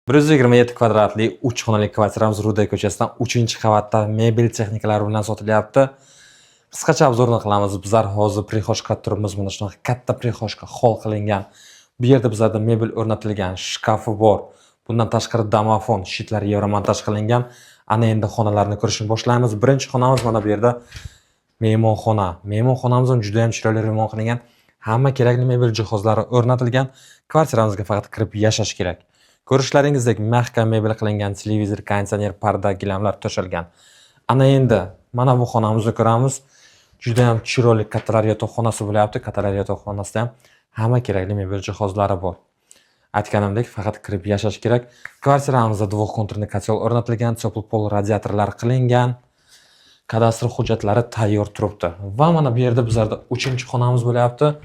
127 kvadratli 3 xonali kvartiramiz Ruday ko'chasidan 3-qavatda mebel texnikalari bilan sotilyapti. Qisqacha obzorni qilamiz. Bizlar hozir prixoshkada turibmiz. Mana shunaqa katta prixoshka hol qilingan. Bu yerda bizlarda mebel o'rnatilgan, shkafi bor. Bundan tashqari domofon, shitlar yevromontaj qilingan. Ana endi xonalarni ko'rishni boshlaymiz. Birinchi xonamiz mana bu yerda mehmonxona. Mehmonxonamiz ham juda ham chiroyli remont qilingan. Hamma kerakli mebel jihozlari o'rnatilgan. Kvartiramizga faqat kirib yashash kerak. Ko'rishlaringizdek mahkam mebel qilingan, televizor, konditsioner, parda, gilamlar to'shalgan. Ana endi mana bu xonamizni ko'ramiz. Juda ham chiroyli kattalar yotoqxonasi bo'lyapti. Kattalar yotoqxonasida ham hamma kerakli mebel jihozlari bor. Aytganimdek, faqat kirib yashash kerak. Kvartiramizda dvokonturli kotel o'rnatilgan, teplo-pol radiatorlar qilingan. Kadastr hujjatlari tayyor turibdi. Va mana bu yerda bizlarda 3-xonamiz bo'lyapti.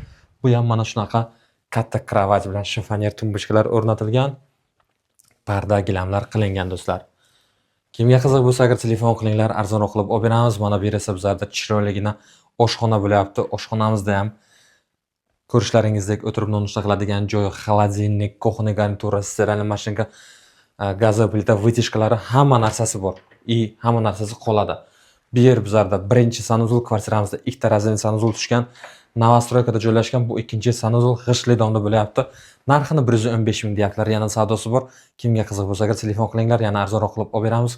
Bu ham mana shunaqa katta kravat bilan shifonyer tumbuchkalar o'rnatilgan. Parda, gilamlar qilingan do'stlar. Kimga qiziq bo'lsa, agar telefon qilinglar, arzonroq qilib olib beramiz. Mana bu yerda bizlarda chiroyligina oshxona bo'lyapti. Oshxonamizda ham ko'rishlaringizdek o'tirib nonushta qiladigan joy, xolodilnik, kuxonniy garnitura, stиральный mashinka, gazli plita, вытяжкалari hamma narsasi bor. Hamma narsasi qoladi. Bu yer bizlarda birinchi sanuzul, kvartiramizda ikkita razvedniy sanuzul tushgan. Novostroykada joylashgan. Bu ikkinchi sanuzul g'ishtli domda bo'lyapti. Narxini 115 ming deyaptilar. Yana savdosi bor. Kimga qiziq bo'lsa, agar telefon qilinglar, yana arzonroq qilib olib beramiz.